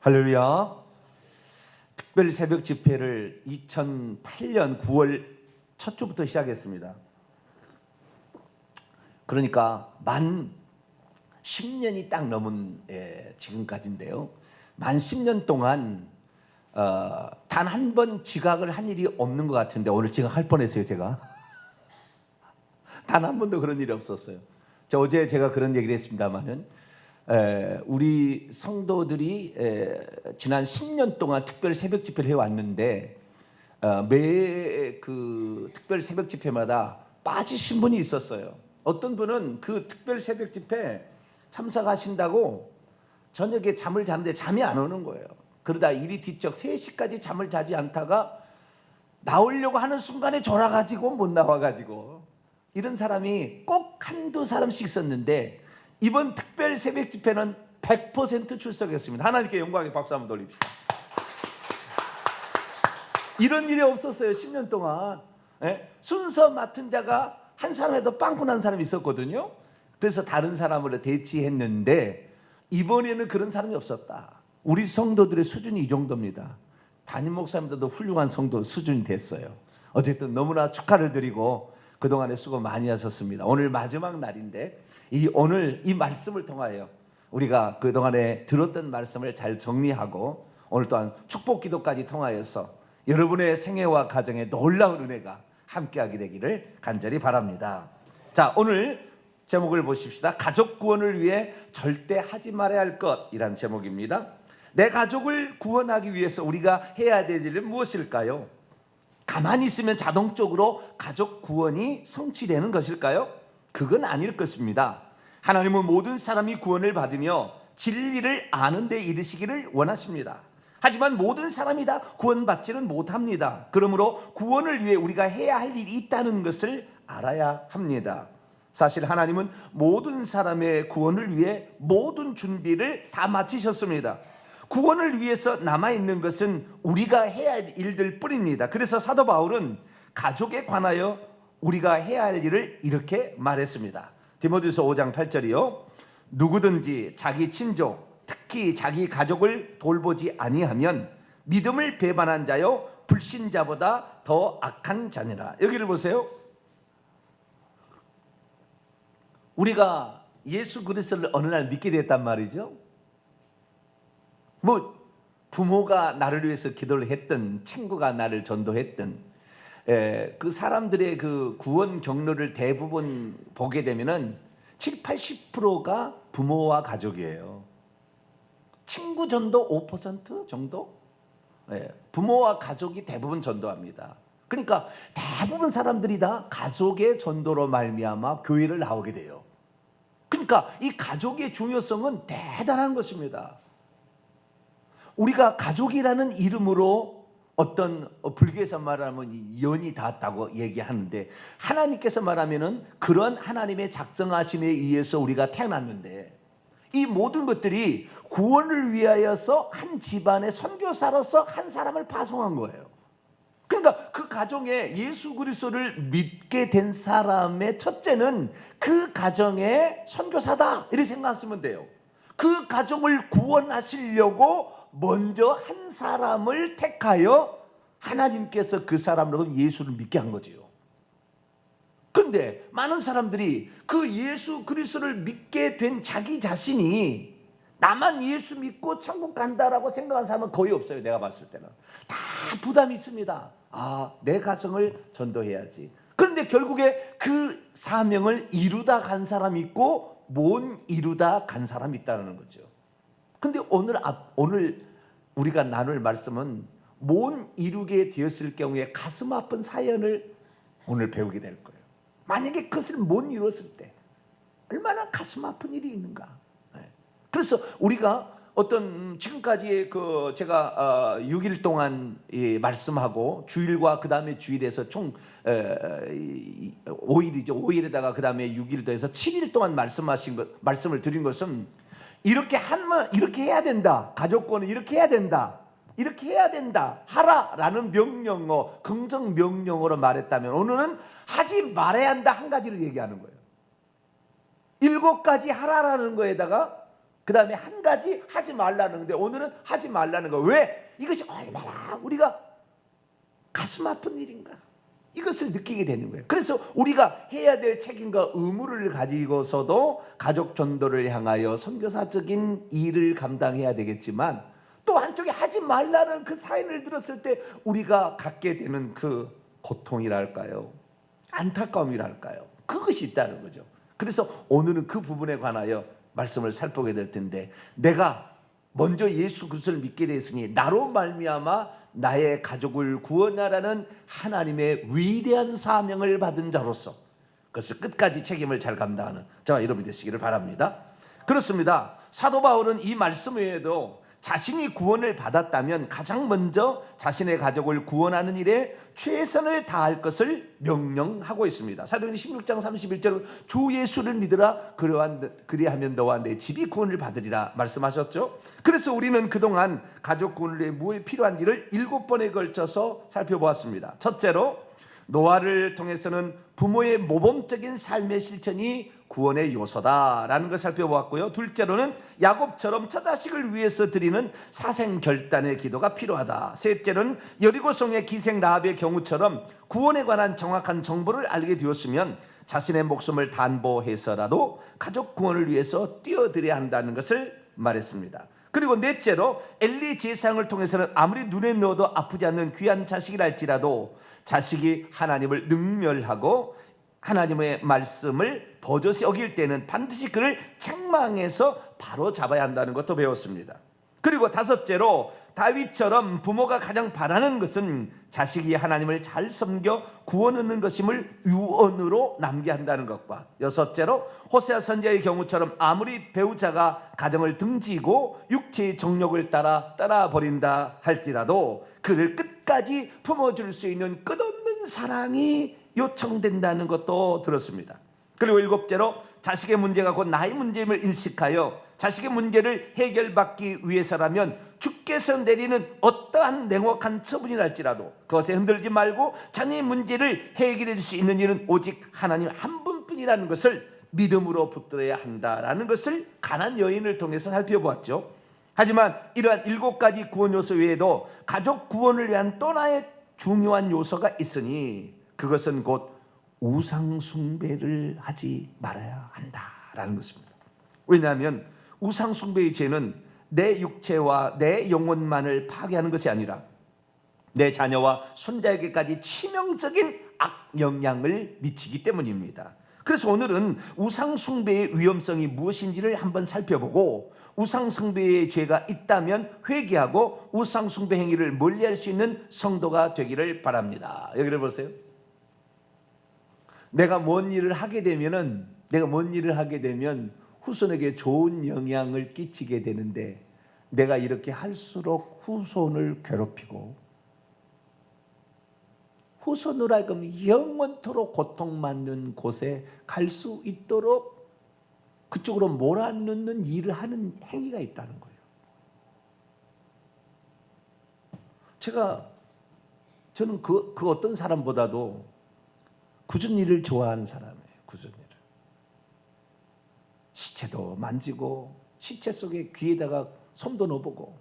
할렐루야. 특별 새벽 집회를 2008년 9월 첫 주부터 시작했습니다. 그러니까 만 10년이 딱 넘은 지금까지인데요. 만 10년 동안 단 한 번 지각을 한 일이 없는 것 같은데 오늘 지각할 뻔했어요. 제가 단 한 번도 그런 일이 없었어요. 어제 제가 그런 얘기를 했습니다마는 우리 성도들이 지난 10년 동안 특별 새벽 집회를 해왔는데 매 그 특별 새벽 집회마다 빠지신 분이 있었어요. 어떤 분은 그 특별 새벽 집회 참석하신다고 저녁에 잠을 자는데 잠이 안 오는 거예요. 그러다 이리 뒤척 3시까지 잠을 자지 않다가 나오려고 하는 순간에 졸아가지고 못 나와가지고 이런 사람이 꼭 한두 사람씩 있었는데 이번 특별 새벽 집회는 100% 출석했습니다. 하나님께 영광의 박수 한번 돌립시다. 이런 일이 없었어요. 10년 동안. 순서 맡은 자가 한 사람에도 빵꾸 난 사람이 있었거든요. 그래서 다른 사람으로 대치했는데 이번에는 그런 사람이 없었다. 우리 성도들의 수준이 이 정도입니다. 담임 목사님들도 훌륭한 성도 수준이 됐어요. 어쨌든 너무나 축하를 드리고 그동안에 수고 많이 하셨습니다. 오늘 마지막 날인데 오늘 이 말씀을 통하여 우리가 그동안에 들었던 말씀을 잘 정리하고 오늘 또한 축복 기도까지 통하여서 여러분의 생애와 가정에 놀라운 은혜가 함께하게 되기를 간절히 바랍니다. 자, 오늘 제목을 보십시다. 가족 구원을 위해 절대 하지 말아야 할 것이란 제목입니다. 내 가족을 구원하기 위해서 우리가 해야 될 일은 무엇일까요? 가만히 있으면 자동적으로 가족 구원이 성취되는 것일까요? 그건 아닐 것입니다. 하나님은 모든 사람이 구원을 받으며 진리를 아는 데 이르시기를 원하십니다. 하지만 모든 사람이 다 구원받지는 못합니다. 그러므로 구원을 위해 우리가 해야 할 일이 있다는 것을 알아야 합니다. 사실 하나님은 모든 사람의 구원을 위해 모든 준비를 다 마치셨습니다. 구원을 위해서 남아있는 것은 우리가 해야 할 일들 뿐입니다. 그래서 사도 바울은 가족에 관하여 우리가 해야 할 일을 이렇게 말했습니다. 디모데후서 5장 8절이요. 누구든지 자기 친족 특히 자기 가족을 돌보지 아니하면 믿음을 배반한 자요 불신자보다 더 악한 자니라. 여기를 보세요. 우리가 예수 그리스도를 어느 날 믿게 됐단 말이죠. 부모가 나를 위해서 기도를 했든 친구가 나를 전도했든 그 사람들의 그 구원 경로를 대부분 보게 되면은 7, 80%가 부모와 가족이에요. 친구 전도 5% 정도? 부모와 가족이 대부분 전도합니다. 그러니까 대부분 사람들이 다 가족의 전도로 말미암아 교회를 나오게 돼요. 그러니까 이 가족의 중요성은 대단한 것입니다. 우리가 가족이라는 이름으로 어떤 불교에서 말하면 연이 닿았다고 얘기하는데 하나님께서 말하면은 그런 하나님의 작정하심에 의해서 우리가 태어났는데 이 모든 것들이 구원을 위하여서 한 집안의 선교사로서 한 사람을 파송한 거예요. 그러니까 그 가정에 예수 그리스도를 믿게 된 사람의 첫째는 그 가정의 선교사다 이렇게 생각하시면 돼요. 그 가정을 구원하시려고 먼저 한 사람을 택하여 하나님께서 그 사람으로 예수를 믿게 한 거지요. 그런데 많은 사람들이 그 예수 그리스도를 믿게 된 자기 자신이 나만 예수 믿고 천국 간다라고 생각한 사람은 거의 없어요. 내가 봤을 때는 다 부담이 있습니다. 내 가정을 전도해야지. 그런데 결국에 그 사명을 이루다 간 사람이 있고 못 이루다 간 사람이 있다는 거죠. 근데 오늘 우리가 나눌 말씀은 못 이루게 되었을 경우에 가슴 아픈 사연을 오늘 배우게 될 거예요. 만약에 그것을 못 이루었을 때 얼마나 가슴 아픈 일이 있는가. 그래서 우리가 어떤 지금까지의 제가 6일 동안 말씀하고 주일과 그 다음에 주일에서 총 5일이죠. 5일에다가 그 다음에 6일 더해서 7일 동안 말씀을 드린 것은 이렇게 해야 된다. 가족권은 이렇게 해야 된다. 이렇게 해야 된다. 하라라는 명령어, 긍정 명령어로 말했다면 오늘은 하지 말아야 한다 한 가지를 얘기하는 거예요. 7가지 하라라는 거에다가 그 다음에 한 가지 하지 말라는 건데 오늘은 하지 말라는 거. 왜? 이것이 얼마나 우리가 가슴 아픈 일인가, 이것을 느끼게 되는 거예요. 그래서 우리가 해야 될 책임과 의무를 가지고서도 가족 전도를 향하여 선교사적인 일을 감당해야 되겠지만, 또 한쪽에 하지 말라는 그 사인을 들었을 때 우리가 갖게 되는 그 고통이랄까요, 안타까움이랄까요, 그것이 있다는 거죠. 그래서 오늘은 그 부분에 관하여 말씀을 살펴보게 될 텐데, 내가 먼저 예수 그리스도를 믿게 되었으니 나로 말미암아 나의 가족을 구원하라는 하나님의 위대한 사명을 받은 자로서 그것을 끝까지 책임을 잘 감당하는 저와 여러분이 되시기를 바랍니다. 그렇습니다. 사도 바울은 이 말씀 외에도 자신이 구원을 받았다면 가장 먼저 자신의 가족을 구원하는 일에 최선을 다할 것을 명령하고 있습니다. 사도행전 16장 31절 주 예수를 믿으라, 그리하면 너와 내 집이 구원을 받으리라 말씀하셨죠. 그래서 우리는 그동안 가족 구원을 위해 무엇이 필요한 일을 7번에 걸쳐서 살펴보았습니다. 첫째로, 노아를 통해서는 부모의 모범적인 삶의 실천이 구원의 요소다라는 것을 살펴보았고요. 둘째로는 야곱처럼 처자식을 위해서 드리는 사생결단의 기도가 필요하다. 셋째로는 여리고성의 기생 라합의 경우처럼 구원에 관한 정확한 정보를 알게 되었으면 자신의 목숨을 담보해서라도 가족 구원을 위해서 뛰어들여야 한다는 것을 말했습니다. 그리고 넷째로, 엘리 제사장을 통해서는 아무리 눈에 넣어도 아프지 않는 귀한 자식이랄지라도 자식이 하나님을 능멸하고 하나님의 말씀을 버젓이 어길 때는 반드시 그를 책망해서 바로 잡아야 한다는 것도 배웠습니다. 그리고 다섯째로, 다윗처럼 부모가 가장 바라는 것은 자식이 하나님을 잘 섬겨 구원 얻는 것임을 유언으로 남게 한다는 것과, 여섯째로, 호세아 선지자의 경우처럼 아무리 배우자가 가정을 등지고 육체의 정욕을 따라 떠나버린다 할지라도 그를 끝까지 품어줄 수 있는 끝없는 사랑이 요청된다는 것도 들었습니다. 그리고 일곱째로, 자식의 문제가 곧 나의 문제임을 인식하여 자식의 문제를 해결받기 위해서라면 주께서 내리는 어떠한 냉혹한 처분이랄지라도 그것에 흔들지 말고 자녀의 문제를 해결해 줄 수 있는 일은 오직 하나님 한 분뿐이라는 것을 믿음으로 붙들어야 한다라는 것을 가난 여인을 통해서 살펴보았죠. 하지만 이러한 7가지 구원 요소 외에도 가족 구원을 위한 또 하나의 중요한 요소가 있으니 그것은 곧 우상 숭배를 하지 말아야 한다라는 것입니다. 왜냐하면 우상 숭배의 죄는 내 육체와 내 영혼만을 파괴하는 것이 아니라 내 자녀와 손자에게까지 치명적인 악영향을 미치기 때문입니다. 그래서 오늘은 우상 숭배의 위험성이 무엇인지를 한번 살펴보고, 우상 숭배의 죄가 있다면 회개하고 우상 숭배 행위를 멀리할 수 있는 성도가 되기를 바랍니다. 여기를 보세요. 내가 뭔 일을 하게 되면 후손에게 좋은 영향을 끼치게 되는데, 내가 이렇게 할수록 후손을 괴롭히고 후손으로 하여금 영원토록 고통받는 곳에 갈 수 있도록 그쪽으로 몰아넣는 일을 하는 행위가 있다는 거예요. 저는 그 어떤 사람보다도 굳은 일을 좋아하는 사람이에요. 굳은 일을. 시체도 만지고 시체 속에 귀에다가 손도 넣어보고,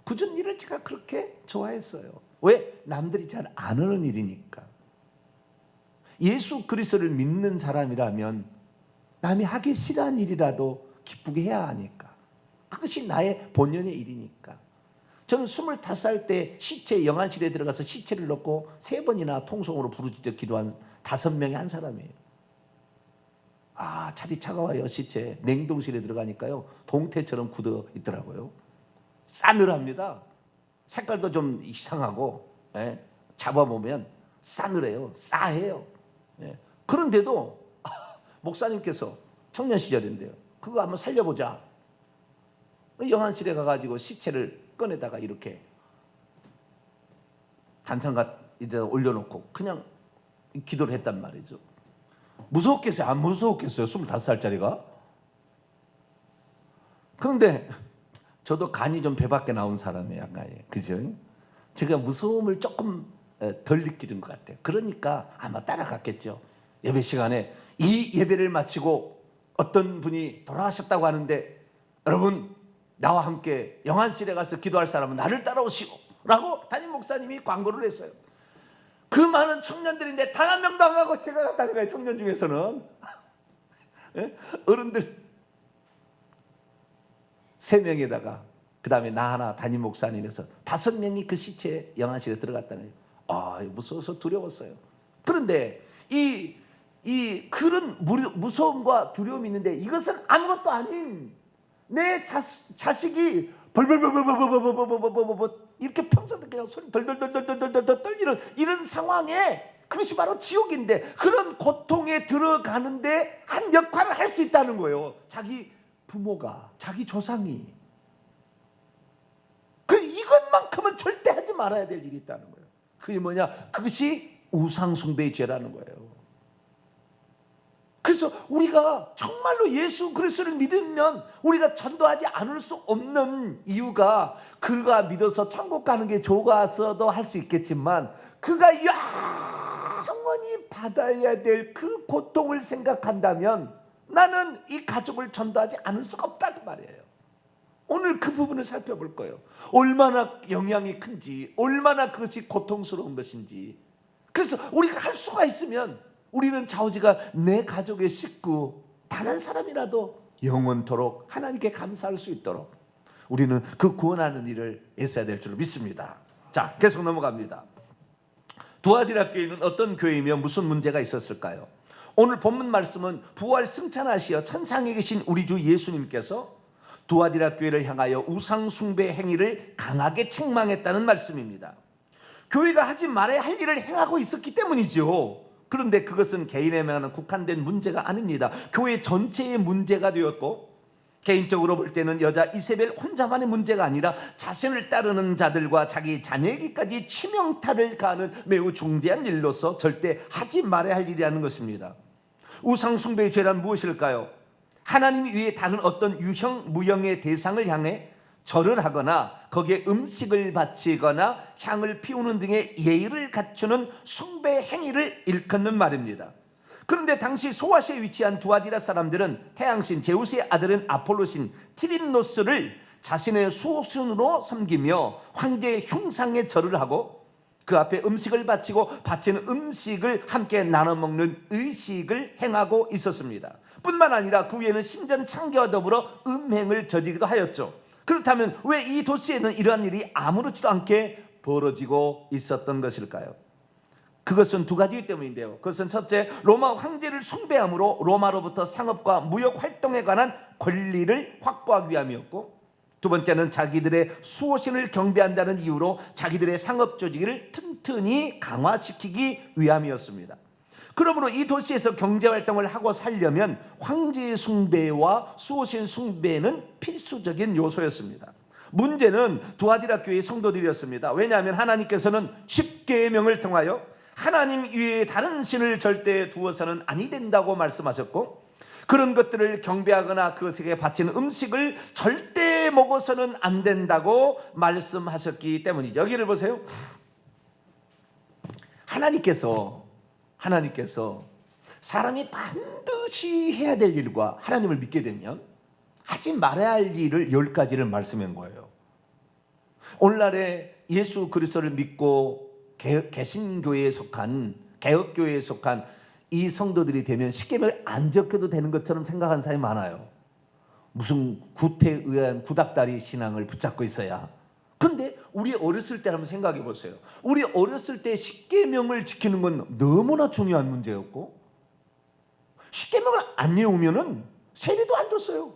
굳은 일을 제가 그렇게 좋아했어요. 왜? 남들이 잘 안 하는 일이니까. 예수 그리스도를 믿는 사람이라면 남이 하기 싫어하는 일이라도 기쁘게 해야 하니까. 그것이 나의 본연의 일이니까. 저는 25살 때 시체 영안실에 들어가서 시체를 넣고 3번이나 통성으로 부르짖어 기도한 5명의 한 사람이에요. 차디 차가워요. 시체 냉동실에 들어가니까요 동태처럼 굳어 있더라고요. 싸늘합니다. 색깔도 좀 이상하고, 잡아보면 싸늘해요. 싸해요. 그런데도 목사님께서 청년 시절인데요, 그거 한번 살려보자. 영안실에 가가지고 시체를 꺼내다가 이렇게 단상가에다 올려놓고 그냥 기도를 했단 말이죠. 무서웠겠어요? 안 무서웠겠어요? 25살짜리가? 그런데 저도 간이 좀 배밖에 나온 사람이에요. 약간. 그죠? 제가 무서움을 조금 덜 느끼는 것 같아요. 그러니까 아마 따라갔겠죠. 예배 시간에 이 예배를 마치고 어떤 분이 돌아가셨다고 하는데 여러분, 나와 함께 영안실에 가서 기도할 사람은 나를 따라오시오 라고 담임 목사님이 광고를 했어요. 그 많은 청년들인데 단 한 명도 안 가고 제가 갔다는 거예요. 청년 중에서는. 예? 어른들 3명에다가 그 다음에 나 하나 담임 목사님에서 5명이 그 시체에 영안실에 들어갔다는 거예요. 아, 무서워서 두려웠어요. 그런데 그런 무서움과 두려움이 있는데 이것은 아무것도 아닌 내 자식이 벌벌벌벌벌벌벌벌벌벌 이렇게 평소에 그냥 소리 덜덜덜덜덜덜 떨리는 이런 상황에 그것이 바로 지옥인데 그런 고통에 들어가는데 한 역할을 할 수 있다는 거예요. 자기 부모가, 자기 조상이. 이것만큼은 절대 하지 말아야 될 일이 있다는 거예요. 그게 뭐냐? 그것이 우상숭배의 죄라는 거예요. 그래서 우리가 정말로 예수 그리스도를 믿으면 우리가 전도하지 않을 수 없는 이유가 그가 믿어서 천국 가는 게 좋아서도 할 수 있겠지만 그가 영원히 받아야 될 그 고통을 생각한다면 나는 이 가족을 전도하지 않을 수가 없다는 말이에요. 오늘 그 부분을 살펴볼 거예요. 얼마나 영향이 큰지, 얼마나 그것이 고통스러운 것인지. 그래서 우리가 할 수가 있으면 우리는 좌우지가 내 가족의 식구 단 한 사람이라도 영원토록 하나님께 감사할 수 있도록 우리는 그 구원하는 일을 애써야 될 줄 믿습니다. 자, 계속 넘어갑니다. 두아디라 교회는 어떤 교회이며 무슨 문제가 있었을까요? 오늘 본문 말씀은 부활 승천하시어 천상에 계신 우리 주 예수님께서 두아디라 교회를 향하여 우상 숭배 행위를 강하게 책망했다는 말씀입니다. 교회가 하지 말아야 할 일을 행하고 있었기 때문이죠. 그런데 그것은 개인에만 국한된 문제가 아닙니다. 교회 전체의 문제가 되었고 개인적으로 볼 때는 여자 이세벨 혼자만의 문제가 아니라 자신을 따르는 자들과 자기 자녀에게까지 치명타를 가하는 매우 중대한 일로서 절대 하지 말아야 할 일이라는 것입니다. 우상 숭배의 죄란 무엇일까요? 하나님 위에 다른 어떤 유형 무형의 대상을 향해 절을 하거나 거기에 음식을 바치거나 향을 피우는 등의 예의를 갖추는 숭배 행위를 일컫는 말입니다. 그런데 당시 소아시아에 위치한 두아디라 사람들은 태양신 제우스의 아들인 아폴로신 티린노스를 자신의 수호신으로 섬기며 황제의 흉상에 절을 하고 그 앞에 음식을 바치고 바치는 음식을 함께 나눠 먹는 의식을 행하고 있었습니다. 뿐만 아니라 그 위에는 신전 창기와 더불어 음행을 저지르기도 하였죠. 그렇다면 왜 이 도시에는 이러한 일이 아무렇지도 않게 벌어지고 있었던 것일까요? 그것은 두 가지 때문인데요. 그것은 첫째, 로마 황제를 숭배함으로 로마로부터 상업과 무역 활동에 관한 권리를 확보하기 위함이었고, 두 번째는 자기들의 수호신을 경배한다는 이유로 자기들의 상업 조직을 튼튼히 강화시키기 위함이었습니다. 그러므로 이 도시에서 경제활동을 하고 살려면 황제 숭배와 수호신 숭배는 필수적인 요소였습니다. 문제는 두아디라 교회의 성도들이었습니다. 왜냐하면 하나님께서는 십계명을 통하여 하나님 위에 다른 신을 절대 두어서는 아니 된다고 말씀하셨고, 그런 것들을 경배하거나 그것에게 바치는 음식을 절대 먹어서는 안 된다고 말씀하셨기 때문이죠. 여기를 보세요. 하나님께서 사람이 반드시 해야 될 일과 하나님을 믿게 되면 하지 말아야 할 일을 10가지를 말씀한 거예요. 오늘날에 예수 그리스도를 믿고 개신교회에 속한, 개혁교회에 속한 이 성도들이 되면 십계명을 안 적혀도 되는 것처럼 생각하는 사람이 많아요. 무슨 구태에 의한 구닥다리 신앙을 붙잡고 있어야. 그런데 우리 어렸을 때 한번 생각해 보세요. 우리 어렸을 때 십계명을 지키는 건 너무나 중요한 문제였고, 십계명을 안 외우면은 세례도 안 줬어요.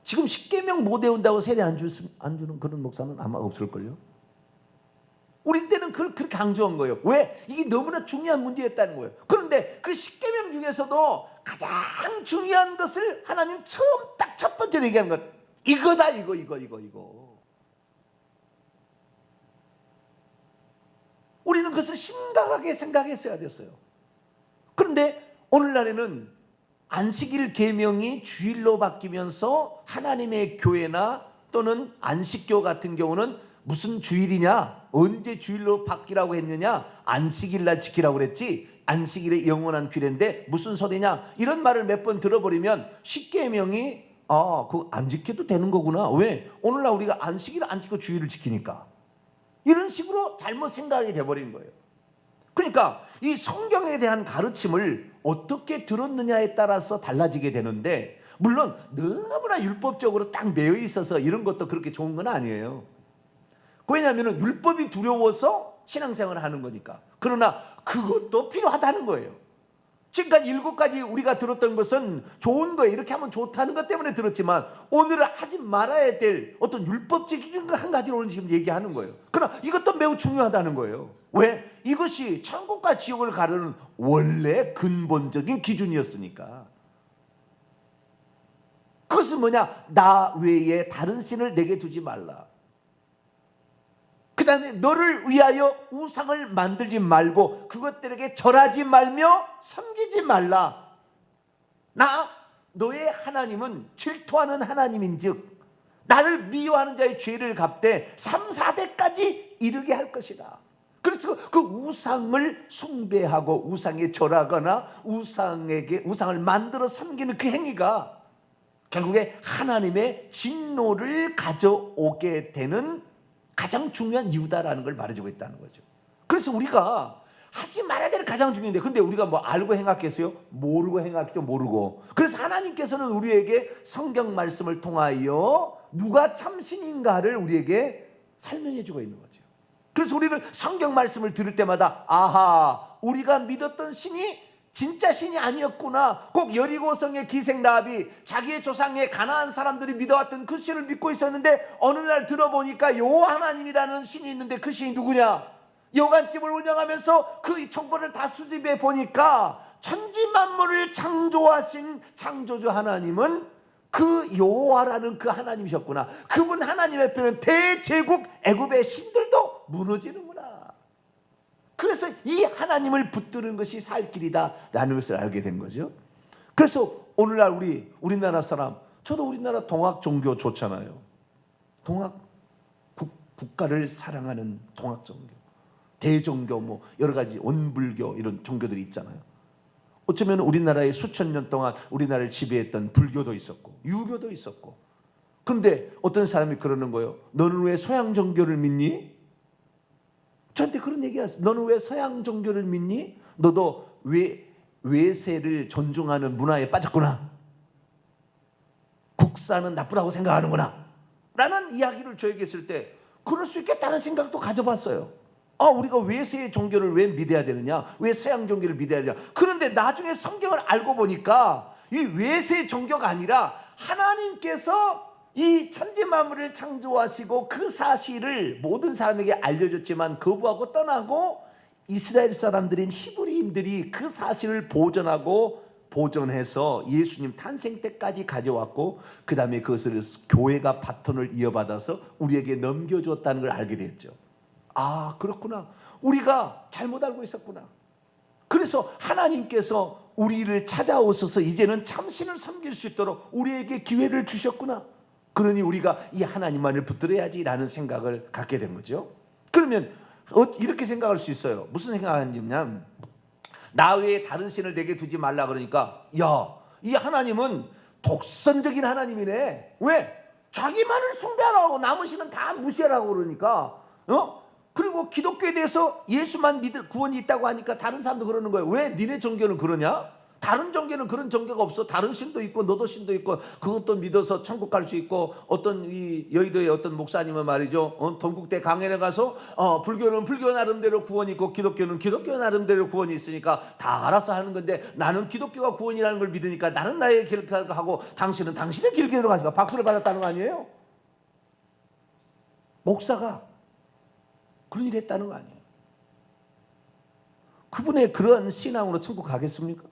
지금 십계명 못 외운다고 세례 안 주는 그런 목사는 아마 없을걸요. 우리 때는 그렇게 강조한 거예요. 왜? 이게 너무나 중요한 문제였다는 거예요. 그런데 그 십계명 중에서도 가장 중요한 것을 하나님 처음 딱 첫 번째로 얘기하는 것, 이거다. 이거. 우리는 그것을 심각하게 생각했어야 됐어요. 그런데 오늘날에는 안식일 계명이 주일로 바뀌면서 하나님의 교회나 또는 안식교 같은 경우는 무슨 주일이냐? 언제 주일로 바뀌라고 했느냐? 안식일날 지키라고 그랬지 안식일의 영원한 규례인데 무슨 소리냐? 이런 말을 몇 번 들어버리면 십계명이 아, 그거 안 지켜도 되는 거구나. 왜? 오늘날 우리가 안식일을 안 지키고 주일을 지키니까. 이런 식으로 잘못 생각이 돼버린 거예요. 그러니까 이 성경에 대한 가르침을 어떻게 들었느냐에 따라서 달라지게 되는데, 물론 너무나 율법적으로 딱 매여 있어서 이런 것도 그렇게 좋은 건 아니에요. 왜냐하면 율법이 두려워서 신앙생활을 하는 거니까. 그러나 그것도 필요하다는 거예요. 지금까지 7가지 우리가 들었던 것은 좋은 거예요. 이렇게 하면 좋다는 것 때문에 들었지만, 오늘은 하지 말아야 될 어떤 율법적인 거 한 가지를 오늘 지금 얘기하는 거예요. 그러나 이것도 매우 중요하다는 거예요. 왜? 이것이 천국과 지옥을 가르는 원래 근본적인 기준이었으니까. 그것은 뭐냐? 나 외에 다른 신을 내게 두지 말라. 그 다음에 너를 위하여 우상을 만들지 말고 그것들에게 절하지 말며 섬기지 말라. 나 너의 하나님은 질투하는 하나님인즉 나를 미워하는 자의 죄를 갚되 3, 4대까지 이르게 할 것이다. 그래서 그 우상을 숭배하고 우상에 절하거나 우상을 만들어 섬기는 그 행위가 결국에 하나님의 진노를 가져오게 되는 가장 중요한 이유다라는 걸 말해주고 있다는 거죠. 그래서 우리가 하지 말아야 될 가장 중요한데, 근데 우리가 뭐 알고 행하겠어요? 모르고 행하겠죠. 모르고. 그래서 하나님께서는 우리에게 성경 말씀을 통하여 누가 참신인가를 우리에게 설명해 주고 있는 거죠. 그래서 우리는 성경 말씀을 들을 때마다 아하, 우리가 믿었던 신이 진짜 신이 아니었구나. 꼭 여리고성의 기생 라합이 자기의 조상의 가나안 사람들이 믿어왔던 그 신을 믿고 있었는데, 어느 날 들어보니까 여호와 하나님이라는 신이 있는데 그 신이 누구냐? 여관집을 운영하면서 그 정보를 다 수집해 보니까 천지 만물을 창조하신 창조주 하나님은 그 여호와라는 그 하나님이셨구나. 그분 하나님의 표현 대제국 애굽의 신들도 무너지는구나. 그래서 이 하나님을 붙드는 것이 살 길이다라는 것을 알게 된 거죠. 그래서 오늘날 우리나라 사람, 저도 우리나라 동학 종교 좋잖아요. 동학 국가를 사랑하는 동학 종교, 대종교, 뭐 여러 가지 원불교 이런 종교들이 있잖아요. 어쩌면 우리나라에 수천 년 동안 우리나라를 지배했던 불교도 있었고 유교도 있었고. 그런데 어떤 사람이 그러는 거예요. 너는 왜 서양 종교를 믿니? 저한테 그런 얘기 하세요. 너는 왜 서양 종교를 믿니? 너도 외세를 존중하는 문화에 빠졌구나. 국사는 나쁘다고 생각하는구나. 라는 이야기를 저에게 했을 때 그럴 수 있겠다는 생각도 가져봤어요. 우리가 외세의 종교를 왜 믿어야 되느냐? 왜 서양 종교를 믿어야 되느냐? 그런데 나중에 성경을 알고 보니까 이 외세 종교가 아니라 하나님께서 이 천지 만물을 창조하시고 그 사실을 모든 사람에게 알려줬지만 거부하고 떠나고 이스라엘 사람들인 히브리인들이 그 사실을 보존해서 예수님 탄생 때까지 가져왔고, 그 다음에 그것을 교회가 바톤을 이어받아서 우리에게 넘겨줬다는 걸 알게 됐죠. 아, 그렇구나. 우리가 잘못 알고 있었구나. 그래서 하나님께서 우리를 찾아오셔서 이제는 참신을 섬길 수 있도록 우리에게 기회를 주셨구나. 그러니 우리가 이 하나님만을 붙들어야지라는 생각을 갖게 된 거죠. 그러면 이렇게 생각할 수 있어요. 무슨 생각하냐면, 나 외에 다른 신을 내게 두지 말라 그러니까, 야, 이 하나님은 독선적인 하나님이네. 왜? 자기만을 숭배하라고 남은 신은 다 무시하라고 그러니까. 그리고 기독교에 대해서 예수만 믿을 구원이 있다고 하니까 다른 사람도 그러는 거예요. 왜 니네 종교는 그러냐? 다른 종교는 그런 종교가 없어. 다른 신도 있고 너도 신도 있고 그것도 믿어서 천국 갈 수 있고, 어떤 이 여의도의 어떤 목사님은 말이죠, 동국대 강연에 가서 불교는 불교 나름대로 구원이 있고 기독교는 기독교 나름대로 구원이 있으니까 다 알아서 하는 건데, 나는 기독교가 구원이라는 걸 믿으니까 나는 나의 길을 가고 당신은 당신의 길로 가니까 박수를 받았다는 거 아니에요? 목사가 그런 일 했다는 거 아니에요? 그분의 그런 신앙으로 천국 가겠습니까?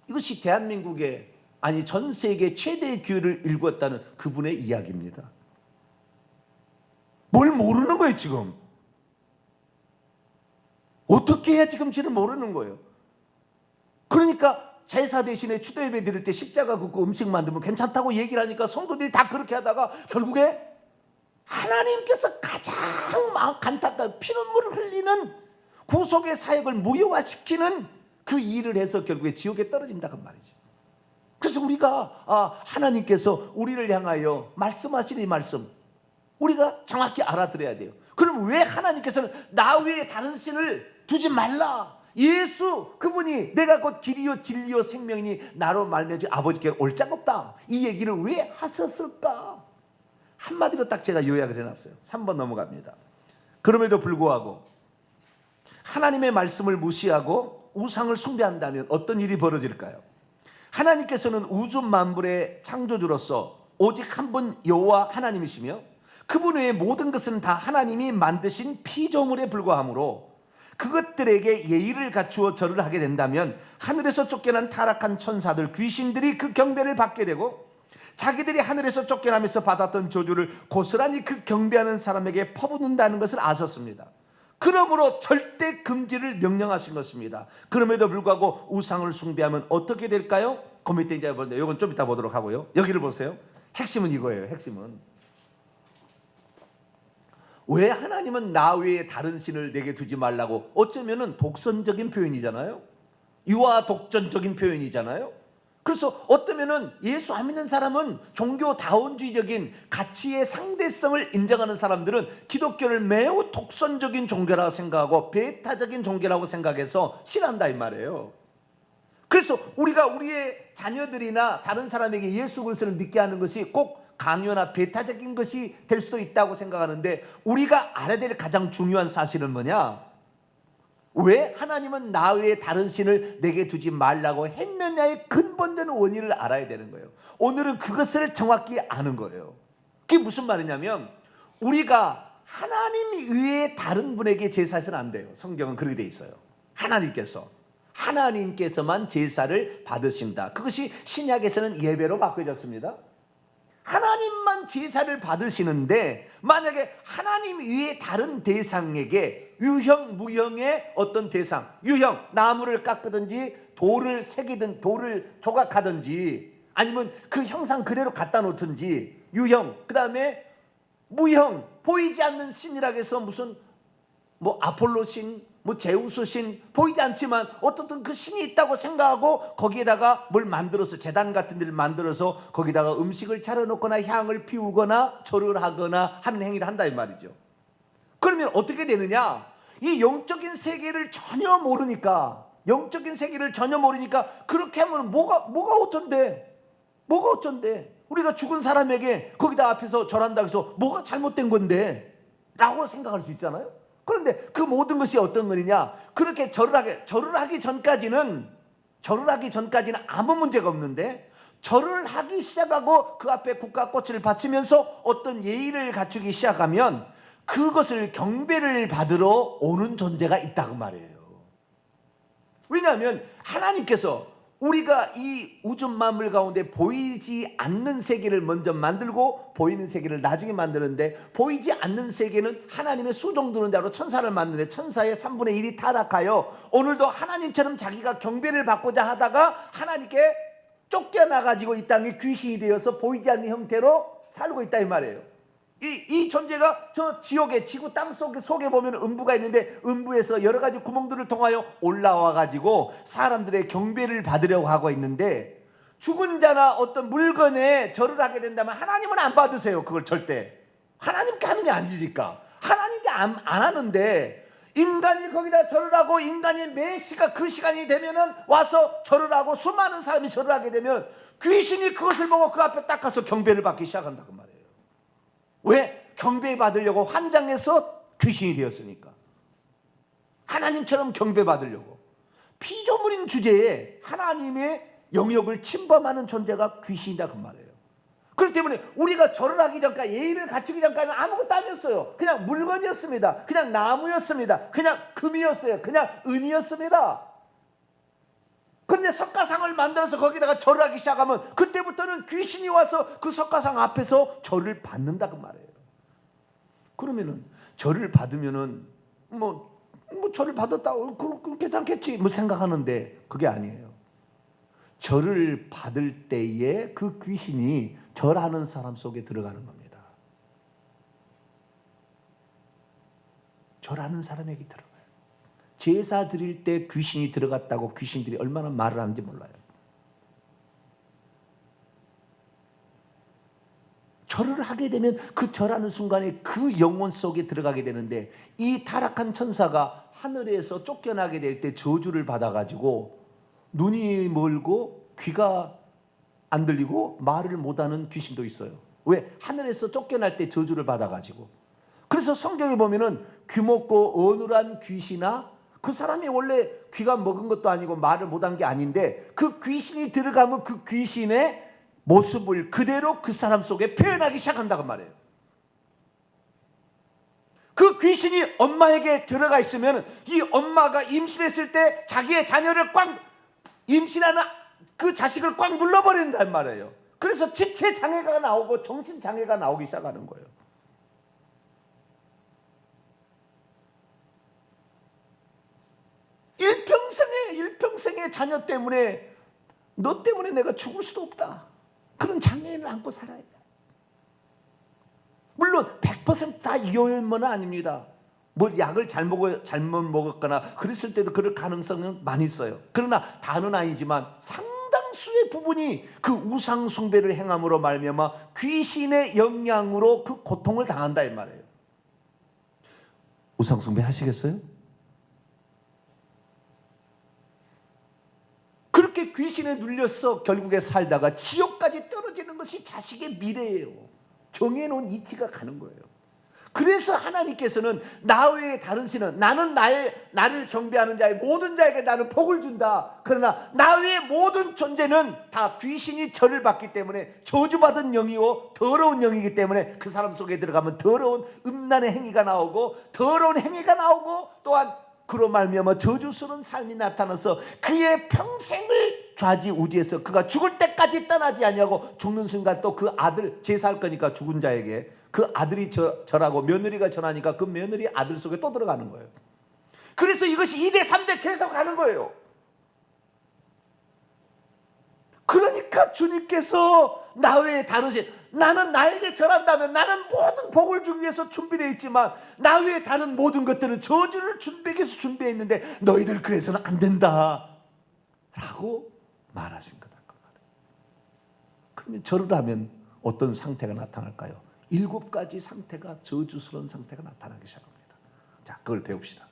이것이 대한민국의, 아니 전 세계 최대의 기회를 일구었다는 그분의 이야기입니다. 뭘 모르는 거예요 지금. 어떻게 해야 지금지는 모르는 거예요. 그러니까 제사 대신에 추도예배 드릴 때 십자가 긋고 음식 만들면 괜찮다고 얘기를 하니까 성도들이 다 그렇게 하다가 결국에 하나님께서 가장 간단한 피눈물을 흘리는 구속의 사역을 무효화시키는 그 일을 해서 결국에 지옥에 떨어진다고 말이죠. 그래서 우리가 하나님께서 우리를 향하여 말씀하시는 이 말씀 우리가 정확히 알아들어야 돼요. 그럼 왜 하나님께서는 나 외에 다른 신을 두지 말라, 예수 그분이 내가 곧 길이요 진리요 생명이니 나로 말미암아 아버지께 올 자가 없다, 이 얘기를 왜 하셨을까? 한마디로 딱 제가 요약을 해놨어요. 3번 넘어갑니다. 그럼에도 불구하고 하나님의 말씀을 무시하고 우상을 숭배한다면 어떤 일이 벌어질까요? 하나님께서는 우주 만물의 창조주로서 오직 한 분 여호와 하나님이시며 그분 외의 모든 것은 다 하나님이 만드신 피조물에 불과하므로 그것들에게 예의를 갖추어 절을 하게 된다면 하늘에서 쫓겨난 타락한 천사들 귀신들이 그 경배를 받게 되고 자기들이 하늘에서 쫓겨나면서 받았던 저주를 고스란히 그 경배하는 사람에게 퍼붓는다는 것을 아셨습니다. 그러므로 절대 금지를 명령하신 것입니다. 그럼에도 불구하고 우상을 숭배하면 어떻게 될까요? 그 밑에 이제 보는데 이건 좀 이따 보도록 하고요. 여기를 보세요. 핵심은 이거예요. 핵심은 왜 하나님은 나 외에 다른 신을 내게 두지 말라고, 어쩌면은 독선적인 표현이잖아요. 유아 독전적인 표현이잖아요. 그래서 어쩌면은 예수 안 믿는 사람은 종교 다원주의적인 가치의 상대성을 인정하는 사람들은 기독교를 매우 독선적인 종교라고 생각하고 배타적인 종교라고 생각해서 싫어한다 이 말이에요. 그래서 우리가 우리의 자녀들이나 다른 사람에게 예수 그리스도를 믿게 하는 것이 꼭 강요나 배타적인 것이 될 수도 있다고 생각하는데, 우리가 알아야 될 가장 중요한 사실은 뭐냐? 왜 하나님은 나 외에 다른 신을 내게 두지 말라고 했느냐의 근본적인 원인을 알아야 되는 거예요. 오늘은 그것을 정확히 아는 거예요. 그게 무슨 말이냐면 우리가 하나님 외에 다른 분에게 제사해서는 안 돼요. 성경은 그렇게 돼 있어요. 하나님께서만 제사를 받으신다. 그것이 신약에서는 예배로 바뀌어졌습니다. 하나님만 제사를 받으시는데 만약에 하나님 외에 다른 대상에게 유형 무형의 어떤 대상, 유형 나무를 깎든지 돌을 새기든 돌을 조각하든지 아니면 그 형상 그대로 갖다 놓든지, 유형 그 다음에 무형 보이지 않는 신이라고 해서 무슨 뭐 아폴로 신, 뭐 제우스 신, 보이지 않지만 어떻든 그 신이 있다고 생각하고 거기에다가 뭘 만들어서 제단 같은 데를 만들어서 거기다가 음식을 차려놓거나 향을 피우거나 절을 하거나 하는 행위를 한다 이 말이죠. 그러면 어떻게 되느냐? 이 영적인 세계를 전혀 모르니까 그렇게 하면 뭐가 어쩐데 우리가 죽은 사람에게 거기다 앞에서 절한다고 해서 뭐가 잘못된 건데 라고 생각할 수 있잖아요. 그런데 그 모든 것이 어떤 거냐? 그렇게 절을 하기 전까지는 아무 문제가 없는데 절을 하기 시작하고 그 앞에 국화꽃을 바치면서 어떤 예의를 갖추기 시작하면 그것을 경배를 받으러 오는 존재가 있다고 말이에요. 왜냐하면 하나님께서 우리가 이 우주 만물 가운데 보이지 않는 세계를 먼저 만들고 보이는 세계를 나중에 만드는데, 보이지 않는 세계는 하나님의 수종 두는 자로 천사를 만드는데 천사의 3분의 1이 타락하여 오늘도 하나님처럼 자기가 경배를 받고자 하다가 하나님께 쫓겨나가지고 이 땅에 귀신이 되어서 보이지 않는 형태로 살고 있다 이 말이에요. 이 존재가 저 지옥의 지구 땅 속에 보면 음부가 있는데 음부에서 여러 가지 구멍들을 통하여 올라와 가지고 사람들의 경배를 받으려고 하고 있는데, 죽은 자나 어떤 물건에 절을 하게 된다면 하나님은 안 받으세요. 그걸 절대 하나님께 하는 게 아니니까 하나님께 안 하는데, 인간이 거기다 절을 하고 인간이 매 시간 그 시간이 되면은 와서 절을 하고 수많은 사람이 절을 하게 되면 귀신이 그것을 보고 그 앞에 딱 가서 경배를 받기 시작한다고 말이에요. 왜? 경배받으려고 환장해서 귀신이 되었으니까. 하나님처럼 경배받으려고. 피조물인 주제에 하나님의 영역을 침범하는 존재가 귀신이다 그 말이에요. 그렇기 때문에 우리가 절을 하기 전까지, 예의를 갖추기 전까지는 아무것도 아니었어요. 그냥 물건이었습니다. 그냥 나무였습니다. 그냥 금이었어요. 그냥 은이었습니다. 그런데 석가상을 만들어서 거기다가 절을 하기 시작하면 그때부터는 귀신이 와서 그 석가상 앞에서 절을 받는다 그 말이에요. 그러면은 절을 받으면은 뭐 절을 받았다고 괜찮겠지 뭐 생각하는데 그게 아니에요. 절을 받을 때에 그 귀신이 절하는 사람 속에 들어가는 겁니다. 절하는 사람에게 들어가요. 제사 드릴 때 귀신이 들어갔다고 귀신들이 얼마나 말을 하는지 몰라요. 절을 하게 되면 그 절하는 순간에 그 영혼 속에 들어가게 되는데, 이 타락한 천사가 하늘에서 쫓겨나게 될 때 저주를 받아가지고 눈이 멀고 귀가 안 들리고 말을 못하는 귀신도 있어요. 왜? 하늘에서 쫓겨날 때 저주를 받아가지고. 그래서 성경에 보면은 귀먹고 어눌한 귀신아, 그 사람이 원래 귀가 먹은 것도 아니고 말을 못한 게 아닌데 그 귀신이 들어가면 그 귀신의 모습을 그대로 그 사람 속에 표현하기 시작한다고 말해요. 그 귀신이 엄마에게 들어가 있으면 이 엄마가 임신했을 때 자기의 자녀를 꽉, 임신하는 그 자식을 꽉 눌러버린단 말이에요. 그래서 지체 장애가 나오고 정신 장애가 나오기 시작하는 거예요. 일평생의 자녀 때문에, 너 때문에 내가 죽을 수도 없다, 그런 장애인을 안고 살아야 돼. 물론 100%다 이혼은 아닙니다. 뭐 약을 잘못 먹었거나 그랬을 때도 그럴 가능성은 많이 있어요. 그러나 다는 아니지만 상당수의 부분이 그 우상 숭배를 행함으로 말미암아 귀신의 영향으로 그 고통을 당한다 이 말이에요. 우상 숭배 하시겠어요? 그렇게 귀신에 눌려서 결국에 살다가 지옥까지 떨어지는 것이 자식의 미래예요. 정해놓은 이치가 가는 거예요. 그래서 하나님께서는 나 외에 다른 신은, 나는 나를 경배하는 자의 모든 자에게 나는 복을 준다. 그러나 나 외의 모든 존재는 다 귀신이 절을 받기 때문에 저주받은 영이고 더러운 영이기 때문에 그 사람 속에 들어가면 더러운 음란의 행위가 나오고 더러운 행위가 나오고 또한 그로 말미암아 저주스러운 삶이 나타나서 그의 평생을 좌지우지해서 그가 죽을 때까지 떠나지 아니하고 죽는 순간 또 그 아들, 제사할 거니까 죽은 자에게 그 아들이 절하고 며느리가 절하니까 그 며느리 아들 속에 또 들어가는 거예요. 그래서 이것이 2대 3대 계속 가는 거예요. 그러니까 주님께서 나 외에 다른 신, 나는 나에게 절한다면 나는 모든 복을 주기 위해서 준비되어 있지만 나 외에 다른 모든 것들은 저주를 준비하기 위해서 준비했는데 너희들 그래서는 안 된다 라고 말하신 거다. 그러면 절을 하면 어떤 상태가 나타날까요? 7가지 상태가, 저주스러운 상태가 나타나기 시작합니다. 자, 그걸 배웁시다.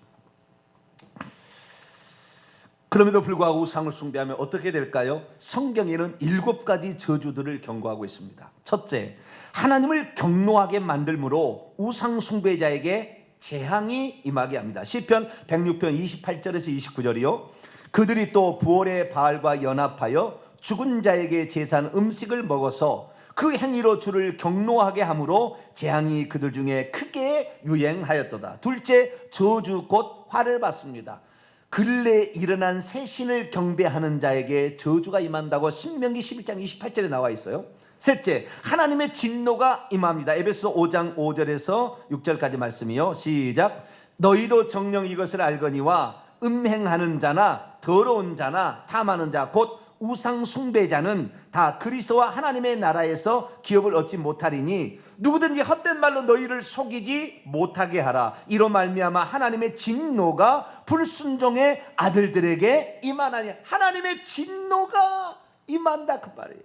그럼에도 불구하고 우상을 숭배하면 어떻게 될까요? 성경에는 7가지 저주들을 경고하고 있습니다. 첫째, 하나님을 경노하게 만들므로 우상 숭배자에게 재앙이 임하게 합니다. 시편 106편 28절에서 29절이요. 그들이 또 부올의 바알과 연합하여 죽은 자에게 제사한 음식을 먹어서 그 행위로 주를 경노하게 함으로 재앙이 그들 중에 크게 유행하였도다. 둘째, 저주 곧 화를 받습니다. 근래 일어난 새 신을 경배하는 자에게 저주가 임한다고 신명기 11장 28절에 나와 있어요. 셋째, 하나님의 진노가 임합니다. 에베소 5장 5절에서 6절까지 말씀이요. 시작. 너희도 정녕 이것을 알거니와 음행하는 자나 더러운 자나 탐하는 자 곧 우상 숭배자는 다 그리스도와 하나님의 나라에서 기업을 얻지 못하리니 누구든지 헛된 말로 너희를 속이지 못하게 하라. 이로 말미암아 하나님의 진노가 불순종의 아들들에게 임하나니. 하나님의 진노가 임한다 그 말이에요.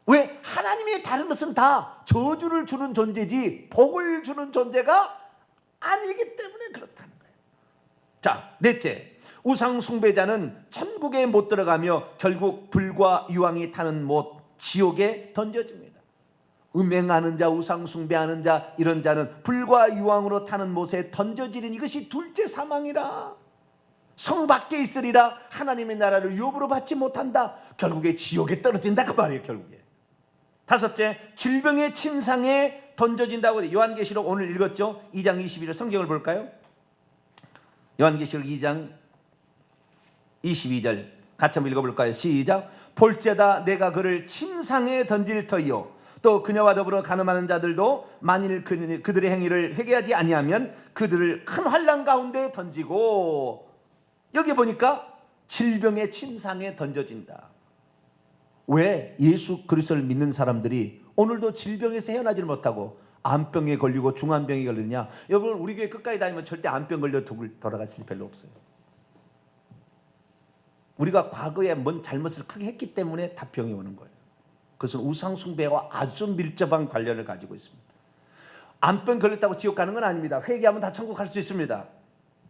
왜? 하나님이 다른 것은 다 저주를 주는 존재지 복을 주는 존재가 아니기 때문에 그렇다는 거예요. 자, 넷째, 우상 숭배자는 천국에 못 들어가며 결국 불과 유황이 타는 못, 지옥에 던져집니다. 음행하는 자, 우상 숭배하는 자, 이런 자는 불과 유황으로 타는 못에 던져지는 이것이 둘째 사망이라. 성 밖에 있으리라. 하나님의 나라를 유업으로 받지 못한다. 결국에 지옥에 떨어진다 그 말이에요. 결국에. 다섯째, 질병의 침상에 던져진다고. 요한계시록 오늘 읽었죠? 2장 21절 성경을 볼까요? 요한계시록 2장 22절 같이 한번 읽어볼까요? 시작. 볼지어다 내가 그를 침상에 던질 터이요 또 그녀와 더불어 간음하는 자들도 만일 그들의 행위를 회개하지 아니하면 그들을 큰 환난 가운데 던지고. 여기 보니까 질병의 침상에 던져진다. 왜? 예수 그리스도를 믿는 사람들이 오늘도 질병에서 헤어나지를 못하고 암병에 걸리고 중암병에 걸리냐? 여러분, 우리 교회 끝까지 다니면 절대 암병 걸려 돌아갈 일 별로 없어요. 우리가 과거에 뭔 잘못을 크게 했기 때문에 다 병이 오는 거예요. 그것은 우상숭배와 아주 밀접한 관련을 가지고 있습니다. 암병 걸렸다고 지옥 가는 건 아닙니다. 회개하면 다 천국 갈 수 있습니다.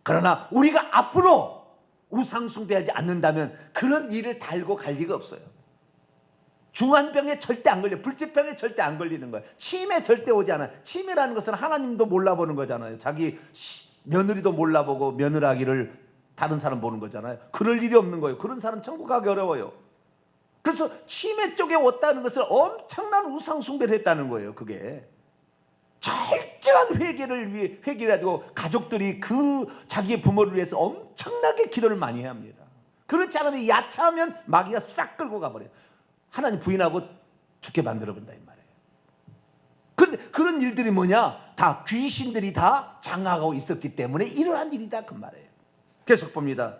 그러나 우리가 앞으로 우상숭배하지 않는다면 그런 일을 달고 갈 리가 없어요. 중환병에 절대 안 걸려. 불치병에 절대 안 걸리는 거예요. 치매 절대 오지 않아요. 치매라는 것은 하나님도 몰라보는 거잖아요. 자기 며느리도 몰라보고 며느라기를 다른 사람 보는 거잖아요. 그럴 일이 없는 거예요. 그런 사람 천국 가기 어려워요. 그래서 치매 쪽에 왔다는 것은 엄청난 우상숭배를 했다는 거예요. 그게 철저한 회개를 위해 회개를 하고 가족들이 그 자기의 부모를 위해서 엄청나게 기도를 많이 해야 합니다. 그렇지 않으면 야차하면 마귀가 싹 끌고 가버려요. 하나님 부인하고 죽게 만들어 본다 이 말이에요. 그런데 그런 일들이 뭐냐? 다 귀신들이 다 장악하고 있었기 때문에 일어난 일이다 그 말이에요. 계속 봅니다.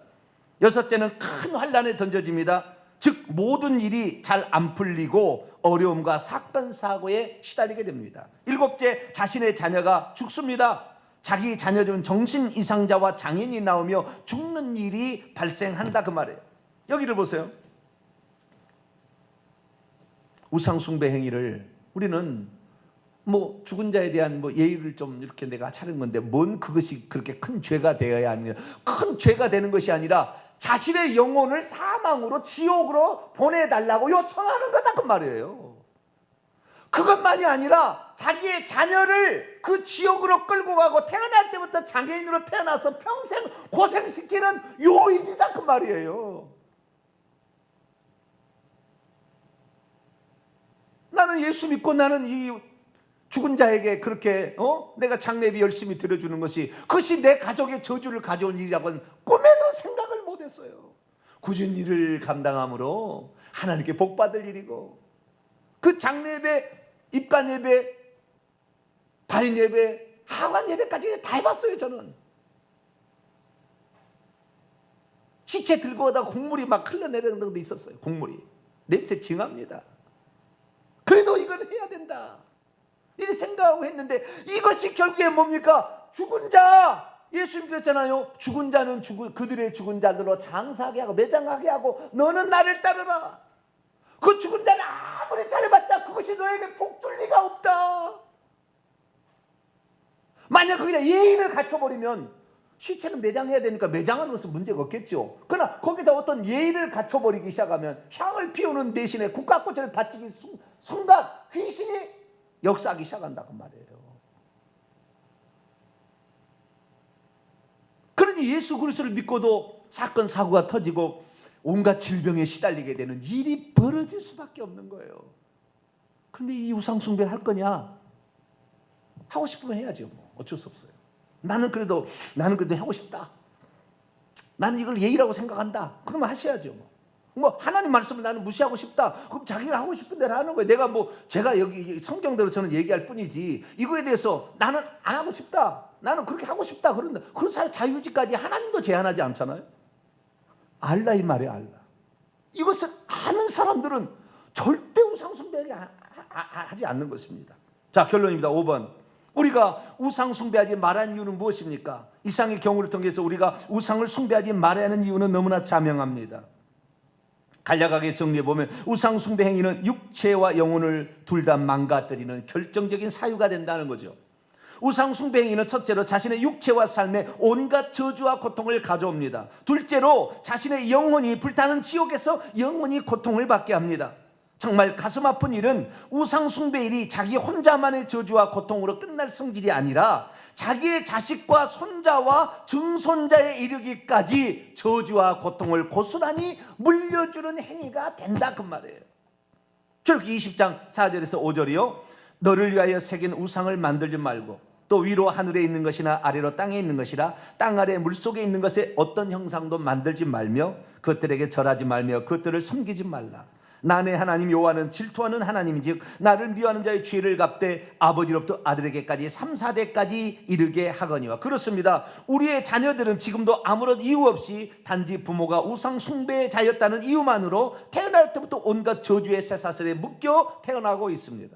여섯째는 큰 환난에 던져집니다. 즉 모든 일이 잘 안 풀리고 어려움과 사건 사고에 시달리게 됩니다. 일곱째, 자신의 자녀가 죽습니다. 자기 자녀 중 정신 이상자와 장애인이 나오며 죽는 일이 발생한다 그 말이에요. 여기를 보세요. 우상숭배 행위를 우리는 뭐 죽은 자에 대한 뭐 예의를 좀 이렇게 내가 차린 건데 뭔 그것이 그렇게 큰 죄가 되어야 합니다. 큰 죄가 되는 것이 아니라 자신의 영혼을 사망으로 지옥으로 보내달라고 요청하는 거다 그 말이에요. 그것만이 아니라 자기의 자녀를 그 지옥으로 끌고 가고 태어날 때부터 장애인으로 태어나서 평생 고생시키는 요인이다 그 말이에요. 나는 예수 믿고 나는 이 죽은 자에게 그렇게 내가 장례비 열심히 드려주는 것이 그것이 내 가족의 저주를 가져온 일이라고는 꿈에도 생각을 못했어요. 굳은 일을 감당함으로 하나님께 복받을 일이고 그 장례배, 입간 예배, 발인 예배, 하관 예배까지 다 해봤어요. 저는 시체 들고 오다가 국물이 막 흘러내리는 것도 있었어요. 국물이 냄새 징합니다. 그래도 이건 해야 된다 이렇게 생각하고 했는데 이것이 결국에 뭡니까? 죽은 자, 예수님 그랬잖아요. 죽은 자는 그들의 죽은 자들로 장사하게 하고 매장하게 하고 너는 나를 따르라. 그 죽은 자는 아무리 잘해봤자 그것이 너에게 복 줄 리가 없다. 만약 거기다 예의를 갖춰버리면 시체는 매장해야 되니까 매장하는 것은 문제가 없겠죠. 그러나 거기다 어떤 예의를 갖춰버리기 시작하면 향을 피우는 대신에 국가꽃을 바치기 순간 귀신이 역사하기 시작한다고 말이에요. 그러니 예수 그리스도를 믿고도 사건 사고가 터지고 온갖 질병에 시달리게 되는 일이 벌어질 수밖에 없는 거예요. 그런데 이 우상숭배를 할 거냐? 하고 싶으면 해야죠. 뭐. 어쩔 수 없어요. 나는 그래도 하고 싶다. 나는 이걸 예의라고 생각한다. 그러면 하셔야죠. 뭐 하나님 말씀을 나는 무시하고 싶다. 그럼 자기가 하고 싶은 대로 하는 거예요. 내가 뭐 제가 여기 성경대로 저는 얘기할 뿐이지 이거에 대해서 나는 안 하고 싶다. 나는 그렇게 하고 싶다. 그런다. 그런 사람 자유의지까지 하나님도 제한하지 않잖아요. 알라 이 말이에요. 알라. 이것을 아는 사람들은 절대 우상숭배하지 하지 않는 것입니다. 자, 결론입니다. 5번. 우리가 우상 숭배하지 말라는 이유는 무엇입니까? 이상의 경우를 통해서 우리가 우상을 숭배하지 말아야 하는 이유는 너무나 자명합니다. 간략하게 정리해보면 우상 숭배 행위는 육체와 영혼을 둘 다 망가뜨리는 결정적인 사유가 된다는 거죠. 우상 숭배 행위는 첫째로 자신의 육체와 삶에 온갖 저주와 고통을 가져옵니다. 둘째로 자신의 영혼이 불타는 지옥에서 영원히 고통을 받게 합니다. 정말 가슴 아픈 일은 우상 숭배일이 자기 혼자만의 저주와 고통으로 끝날 성질이 아니라 자기의 자식과 손자와 증손자에 이르기까지 저주와 고통을 고스란히 물려주는 행위가 된다 그 말이에요. 출애굽기 20장 4절에서 5절이요. 너를 위하여 새긴 우상을 만들지 말고 또 위로 하늘에 있는 것이나 아래로 땅에 있는 것이라 땅 아래 물속에 있는 것에 어떤 형상도 만들지 말며 그것들에게 절하지 말며 그것들을 섬기지 말라. 나의 하나님 여호와는 질투하는 하나님이즉 나를 미워하는 자의 죄를 갚되 아버지로부터 아들에게까지 3, 4대까지 이르게 하거니와. 그렇습니다. 우리의 자녀들은 지금도 아무런 이유 없이 단지 부모가 우상 숭배자였다는 이유만으로 태어날 때부터 온갖 저주의 쇠사슬에 묶여 태어나고 있습니다.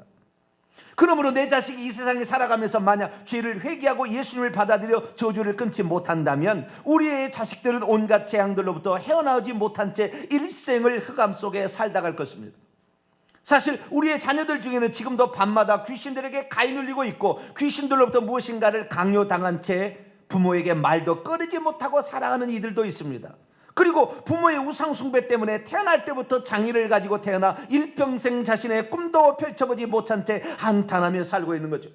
그러므로 내 자식이 이 세상에 살아가면서 만약 죄를 회개하고 예수님을 받아들여 저주를 끊지 못한다면 우리의 자식들은 온갖 재앙들로부터 헤어나오지 못한 채 일생을 흑암 속에 살다 갈 것입니다. 사실 우리의 자녀들 중에는 지금도 밤마다 귀신들에게 가위 눌리고 있고 귀신들로부터 무엇인가를 강요당한 채 부모에게 말도 꺼내지 못하고 살아가는 이들도 있습니다. 그리고 부모의 우상 숭배 때문에 태어날 때부터 장애를 가지고 태어나 일평생 자신의 꿈도 펼쳐보지 못한 채 한탄하며 살고 있는 거죠.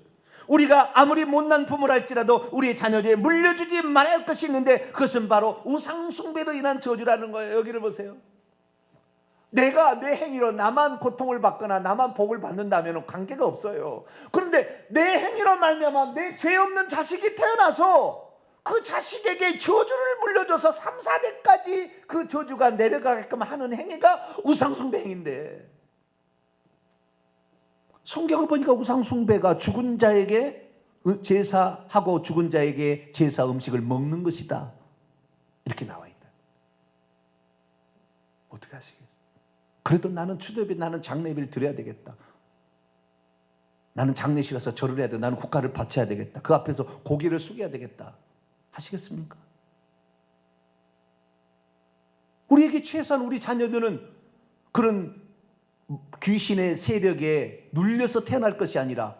우리가 아무리 못난 부모랄지라도 우리의 자녀에게 물려주지 말아야 할 것이 있는데 그것은 바로 우상 숭배로 인한 저주라는 거예요. 여기를 보세요. 내가 내 행위로 나만 고통을 받거나 나만 복을 받는다면 관계가 없어요. 그런데 내 행위로 말미암아 내 죄 없는 자식이 태어나서 그 자식에게 저주를 물려줘서 3, 4대까지 그 저주가 내려가게끔 하는 행위가 우상숭배 행위인데, 성경을 보니까 우상숭배가 죽은 자에게 제사하고 죽은 자에게 제사 음식을 먹는 것이다 이렇게 나와 있다. 어떻게 하시겠어요? 그래도 나는 추도예배, 나는 장례비를 드려야 되겠다. 나는 장례식 가서 절을 해야 돼. 나는 국가를 바쳐야 되겠다. 그 앞에서 고개를 숙여야 되겠다. 하시겠습니까? 우리에게 최소한 우리 자녀들은 그런 귀신의 세력에 눌려서 태어날 것이 아니라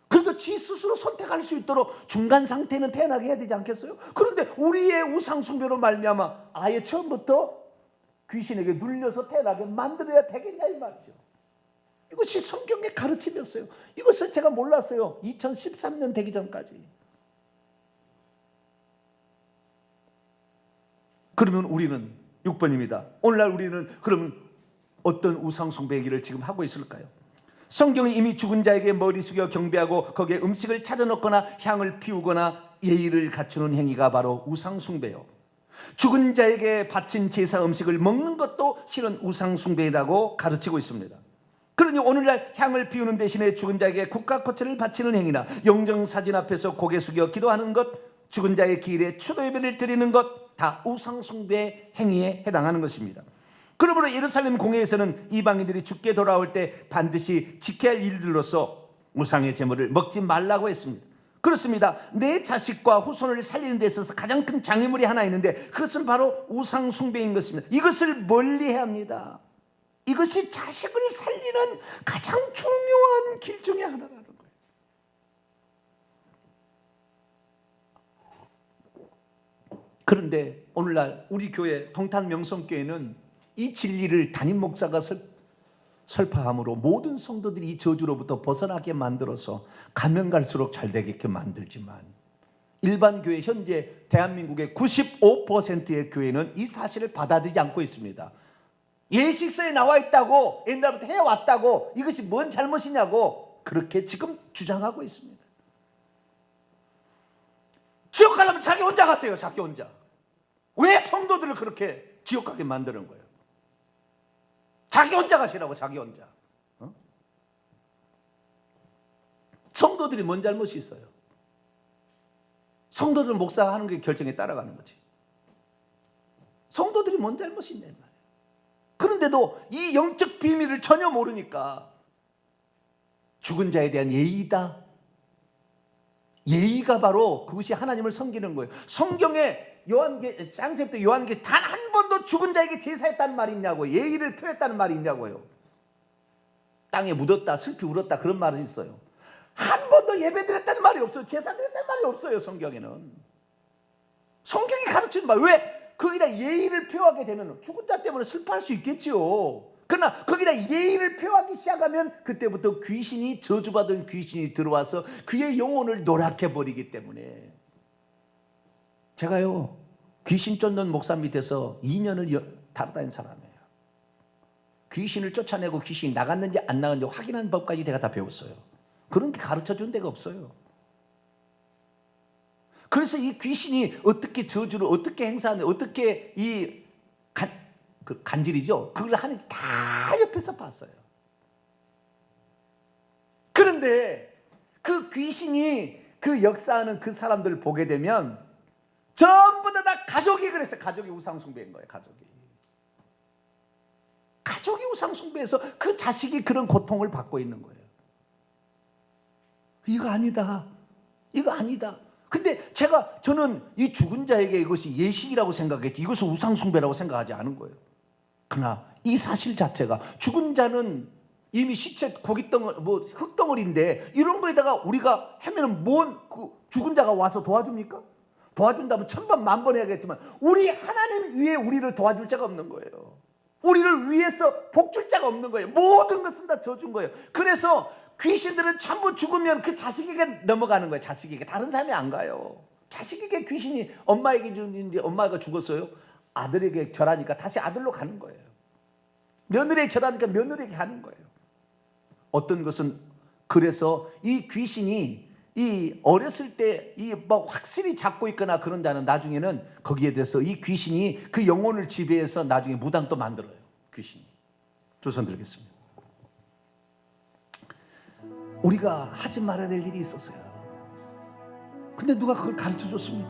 그래도 지 스스로 선택할 수 있도록 중간 상태는 태어나게 해야 되지 않겠어요? 그런데 우리의 우상숭배로 말미암아 아예 처음부터 귀신에게 눌려서 태어나게 만들어야 되겠냐 이 말이죠. 이것이 성경의 가르침이었어요. 이것을 제가 몰랐어요. 2013년 되기 전까지. 그러면 우리는 6번입니다. 오늘날 우리는 그러면 어떤 우상숭배 얘기를 지금 하고 있을까요? 성경은 이미 죽은 자에게 머리 숙여 경배하고 거기에 음식을 차려놓거나 향을 피우거나 예의를 갖추는 행위가 바로 우상숭배요. 죽은 자에게 바친 제사 음식을 먹는 것도 실은 우상숭배라고 가르치고 있습니다. 그러니 오늘날 향을 피우는 대신에 죽은 자에게 국가꽃을 바치는 행위나 영정사진 앞에서 고개 숙여 기도하는 것, 죽은 자의 기일에 추도예배를 드리는 것 다 우상숭배 행위에 해당하는 것입니다. 그러므로 예루살렘 공회에서는 이방인들이 죽게 돌아올 때 반드시 지켜야 할 일들로서 우상의 제물을 먹지 말라고 했습니다. 그렇습니다. 내 자식과 후손을 살리는 데 있어서 가장 큰 장애물이 하나 있는데 그것은 바로 우상숭배인 것입니다. 이것을 멀리해야 합니다. 이것이 자식을 살리는 가장 중요한 길 중에 하나라는 거예요. 그런데 오늘날 우리 교회 동탄명성교회는 이 진리를 담임 목사가 설파함으로 모든 성도들이 이 저주로부터 벗어나게 만들어서 가면 갈수록 잘 되게끔 만들지만 일반 교회 현재 대한민국의 95%의 교회는 이 사실을 받아들이지 않고 있습니다. 예식서에 나와 있다고 옛날부터 해왔다고 이것이 뭔 잘못이냐고 그렇게 지금 주장하고 있습니다. 지옥 가려면 자기 혼자 가세요. 자기 혼자. 왜 성도들을 그렇게 지옥 가게 만드는 거예요? 자기 혼자 가시라고. 자기 혼자. 성도들이 뭔 잘못이 있어요? 성도들은 목사가 하는 게 결정에 따라가는 거지. 성도들이 뭔 잘못이 있냐 말이에요. 그런데도 이 영적 비밀을 전혀 모르니까 죽은 자에 대한 예의다. 예의가 바로 그것이 하나님을 섬기는 거예요. 성경에 창세기부터 요한계시록 단 한 번도 죽은 자에게 제사했다는 말이 있냐고요. 예의를 표했다는 말이 있냐고요. 땅에 묻었다, 슬피 울었다 그런 말이 있어요. 한 번도 예배드렸다는 말이 없어요. 제사드렸다는 말이 없어요. 성경에는. 성경이 가르치는 말. 왜? 거기다 예의를 표하게 되면 죽은 자 때문에 슬퍼할 수 있겠지요. 그러나 거기다 예의를 표하기 시작하면 그때부터 귀신이, 저주받은 귀신이 들어와서 그의 영혼을 노랗게버리기 때문에. 제가요 귀신 쫓는 목사 밑에서 2년을 달아다닌 사람이에요. 귀신을 쫓아내고 귀신이 나갔는지 안 나갔는지 확인하는 법까지 내가 다 배웠어요. 그런 게 가르쳐준 데가 없어요. 그래서 이 귀신이 어떻게 저주를 어떻게 행사하는, 어떻게 이 간질이죠. 그걸 하는 게 다 옆에서 봤어요. 그런데 그 귀신이 그 역사하는 그 사람들을 보게 되면 전부 다 가족이 그랬어요. 가족이 우상숭배인 거예요. 가족이 우상숭배해서 그 자식이 그런 고통을 받고 있는 거예요. 이거 아니다. 이거 아니다. 근데 저는 이 죽은 자에게 이것이 예식이라고 생각했지 이것을 우상숭배라고 생각하지 않은 거예요. 그러나 이 사실 자체가 죽은 자는 이미 시체 고깃덩어리 뭐 흙덩어리인데 이런 거에다가 우리가 하면은 그 죽은 자가 와서 도와줍니까? 도와준다면 천번 만번 해야겠지만 우리 하나님 위에 우리를 도와줄 자가 없는 거예요. 우리를 위해서 복줄 자가 없는 거예요. 모든 것은 다 져준 거예요. 그래서 귀신들은 전부 죽으면 그 자식에게 넘어가는 거예요. 자식에게. 다른 사람이 안 가요. 자식에게 귀신이 엄마에게 주는데 엄마가 죽었어요. 아들에게 절하니까 다시 아들로 가는 거예요. 며느리에게 절하니까 며느리에게 가는 거예요. 어떤 것은 그래서 이 귀신이 이 어렸을 때 이 뭐 확실히 잡고 있거나 그런 자는 나중에는 거기에 대해서 이 귀신이 그 영혼을 지배해서 나중에 무당도 만들어요. 귀신이. 두 손 들겠습니다. 우리가 하지 말아야 될 일이 있었어요. 근데 누가 그걸 가르쳐 줬습니까?